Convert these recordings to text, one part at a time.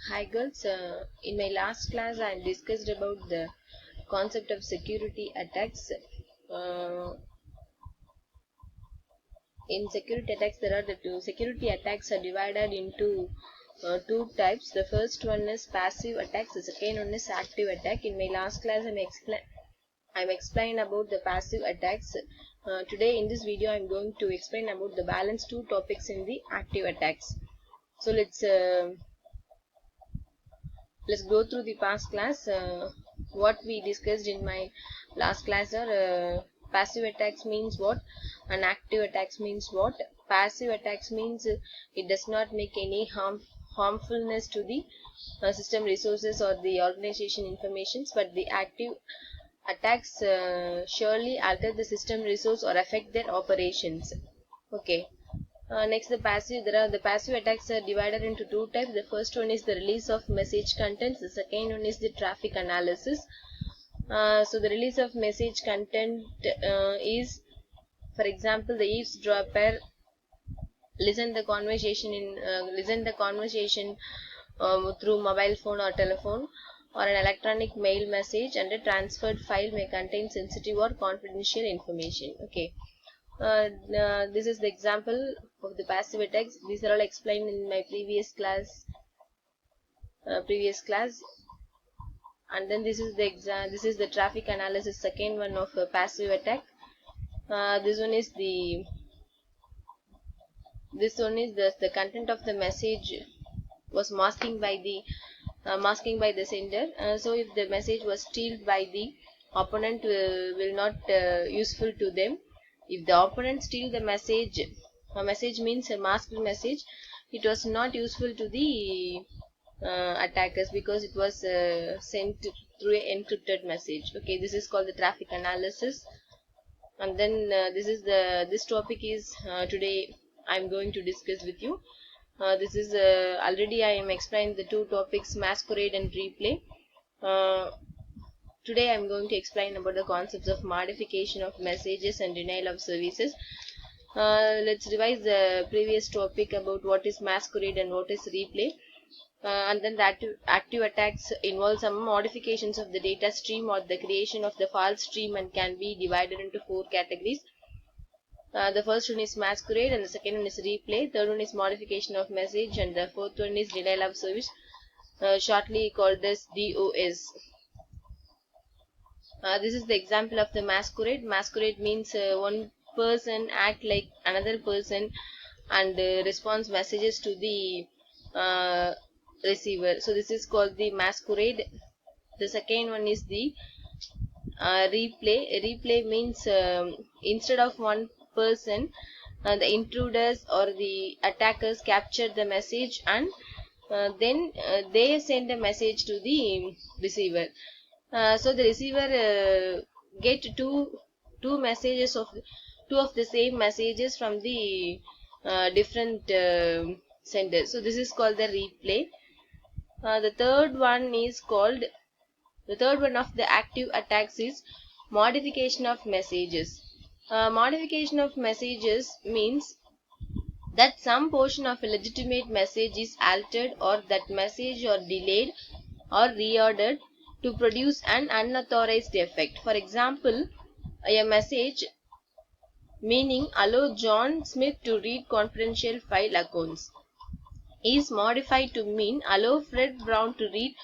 Hi girls, in my last class I discussed about the concept of security attacks. Uh, in security attacks, there are the two security attacks are divided into two types. The first one is passive attacks, the second one is active attack. In my last class I'm explain about the passive attacks. Today in this video I'm going to explain about the balance two topics in the active attacks. So let's go through the past class. What we discussed in my last class are passive attacks means what and active attacks means what. Passive attacks means it does not make any harmfulness to the system resources or the organization informations, but the active attacks surely alter the system resource or affect their operations. Okay. Next, the passive attacks are divided into two types. The first one is the release of message contents. The second one is the traffic analysis. So the release of message content is, for example, the eavesdropper listen the conversation through mobile phone or telephone, or an electronic mail message, and a transferred file may contain sensitive or confidential information. Okay. This is the example of the passive attacks. These are all explained in my previous class. And then this is the traffic analysis, second one of a passive attack. This one is the content of the message was masking by the sender. So if the message was stealed by the opponent, will not useful to them. If the opponent steal the message, a message means a masked message, it was not useful to the attackers because it was sent through an encrypted message. Okay, this is called the traffic analysis. And then this topic is today I'm going to discuss with you. This is already I am explaining the two topics, masquerade and replay. uh, Today I'm going to explain about the concepts of modification of messages and denial of services. Let's revise the previous topic about what is masquerade and what is replay. And then the active attacks involve some modifications of the data stream or the creation of the false stream and can be divided into four categories. The first one is masquerade, and the second one is replay. Third one is modification of message, and the fourth one is denial of service, shortly called as DOS. This is the example of the masquerade. Masquerade means one person act like another person and responds messages to the uh, receiver. So this is called the masquerade. The second one is the replay. Replay means instead of one person, the intruders or the attackers capture the message, and then they send a message to the receiver. So the receiver get two of the same messages from the different senders. So this is called the replay. The third one of the active attacks is modification of messages. Modification of messages means that some portion of a legitimate message is altered, or that message or delayed or reordered to produce an unauthorized effect. For example, a message meaning allow John Smith to read confidential file accounts is modified to mean allow Fred Brown to read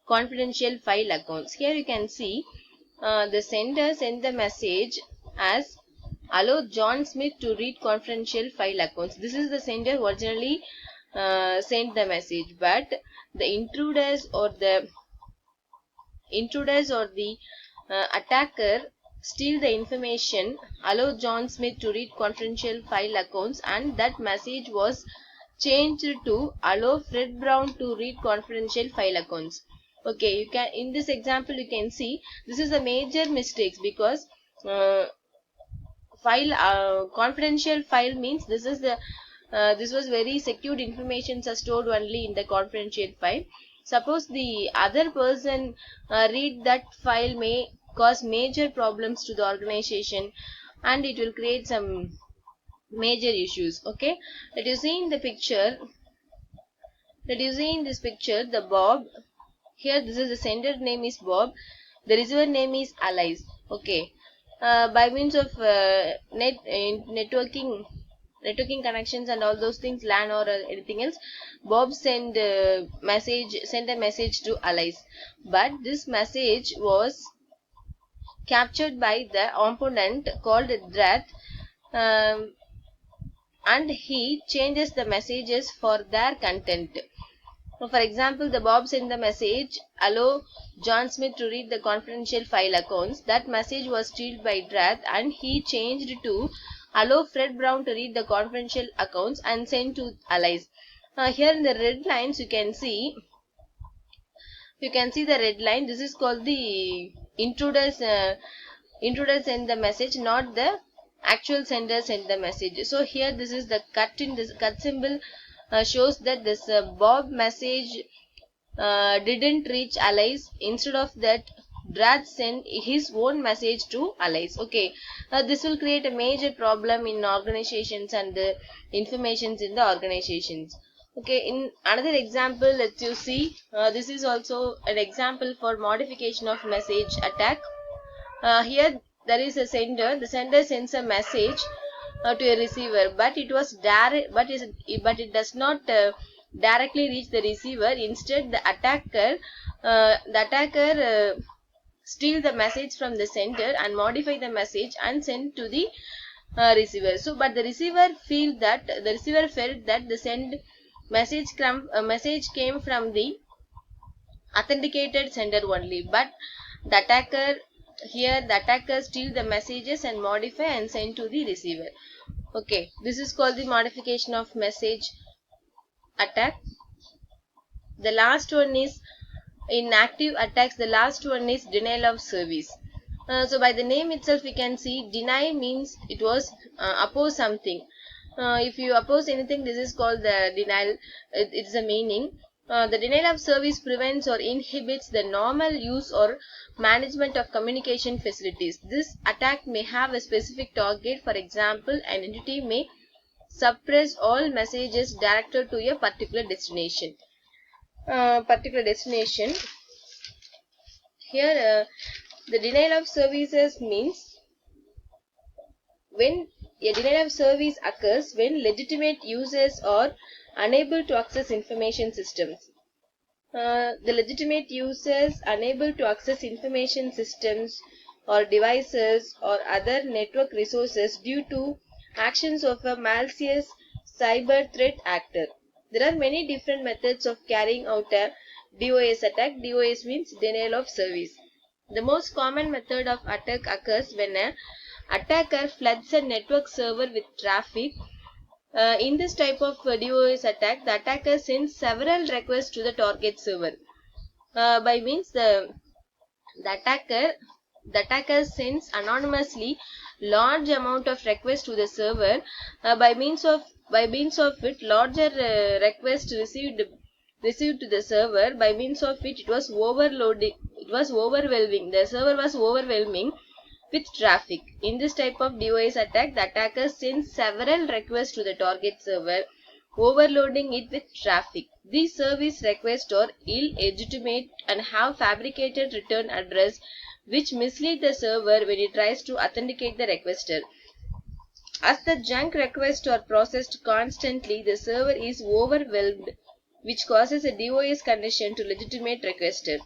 confidential file accounts. Here you can see the sender sent the message as allow John Smith to read confidential file accounts. This is the sender originally sent the message, but the intruders or the attacker steal the information, allow John Smith to read confidential file accounts, and that message was changed to allow Fred Brown to read confidential file accounts. Okay, you can, in this example you can see this is a major mistakes because confidential file means this was very secured information are stored only in the confidential file. Suppose the other person read that file may cause major problems to the organization, and it will create some major issues. Okay, let you see in the picture. That you see in this picture, the Bob, here this is the sender name is Bob, the receiver name is Alice. Okay, by means of networking connections and all those things, LAN or anything else, Bob sent a message to Alice, but this message was captured by the opponent called Drath, um, and he changes the messages for their content. For example, the Bob sent the message, "Allow John Smith to read the confidential file accounts." That message was stealed by Drath, and he changed to "Allow Fred Brown to read the confidential accounts" and sent to Alice. Here in the red lines you can see the red line. This is called the intruders send the message, not the actual sender sent the message. So here this is the cut in this cut symbol shows that this Bob message didn't reach Alice. Instead of that, Drath sent his own message to Alice. Okay, this will create a major problem in organizations and the informations in the organizations. Okay, in another example, let's you see, this is also an example for modification of message attack. Here there is a sender. The sender sends a message to a receiver, but it does not directly reach the receiver. Instead, the attacker steal the message from the sender and modify the message and send to the receiver. So, but the receiver felt that the send message came from the authenticated sender only, but the attacker steal the messages and modify and send to the receiver. Okay, this is called the modification of message attack. The last one is, in active attacks, the last one is denial of service. So by the name itself we can see deny means it was oppose something. If you oppose anything, this is called the denial. It's the meaning. The denial of service prevents or inhibits the normal use or management of communication facilities. This attack may have a specific target. For example, an entity may suppress all messages directed to a particular destination. Here, the denial of services means when a denial of service occurs when legitimate users are unable to access information systems. The legitimate users unable to access information systems or devices or other network resources due to actions of a malicious cyber threat actor. There are many different methods of carrying out a DOS attack. DOS means denial of service. The most common method of attack occurs when an attacker floods a network server with traffic. In this type of DOS attack, the attacker sends several requests to the target server. By means the attacker sends anonymously large amount of requests to the server. By means of it, larger requests received to the server. By means of it, it was overwhelming. The server was overwhelming with traffic. In this type of DOS attack, the attacker sends several requests to the target server, overloading it with traffic. These service requests are illegitimate and have fabricated return address which mislead the server when it tries to authenticate the requester. As the junk requests are processed constantly, the server is overwhelmed, which causes a DOS condition to legitimate requester.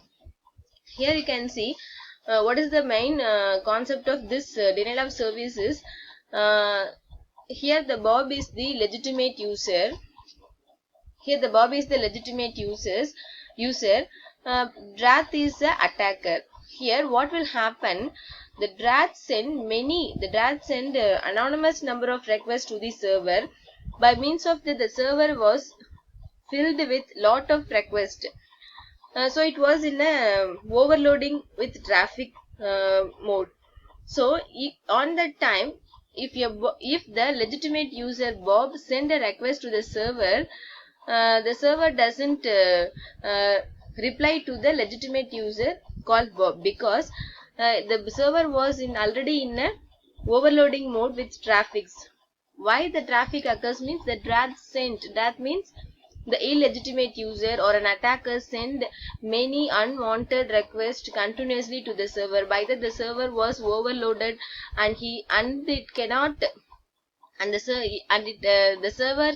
Here you can see what is the main concept of this denial of service is, here the Bob is the legitimate user. Drath is the attacker. Here what will happen, the Drath send anonymous number of requests to the server. By means of the server was filled with lot of requests. So it was in a overloading with traffic mode. So on that time, if the legitimate user Bob send a request to the server doesn't reply to the legitimate user called Bob, because the server was already in a overloading mode with traffic. Why the traffic occurs means the Drath means the illegitimate user or an attacker send many unwanted requests continuously to the server. By that the server was overloaded and the server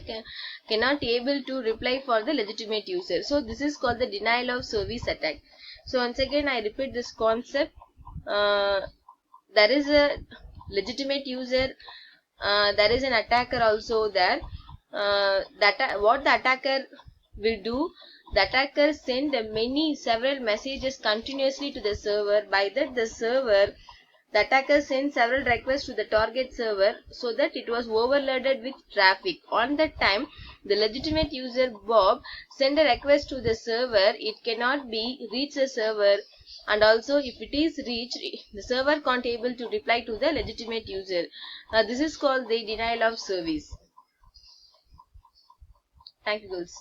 cannot able to reply for the legitimate user. So this is called the denial of service attack. So once again I repeat this concept. There is a legitimate user, there is an attacker also there. What the attacker will do, the attacker send several messages continuously to the server. By that the attacker sent several requests to the target server so that it was overloaded with traffic. On that time, the legitimate user Bob sent a request to the server. It cannot be reach the server, and also if it is reached, the server can't able to reply to the legitimate user. This is called the denial of service. Thank you, girls.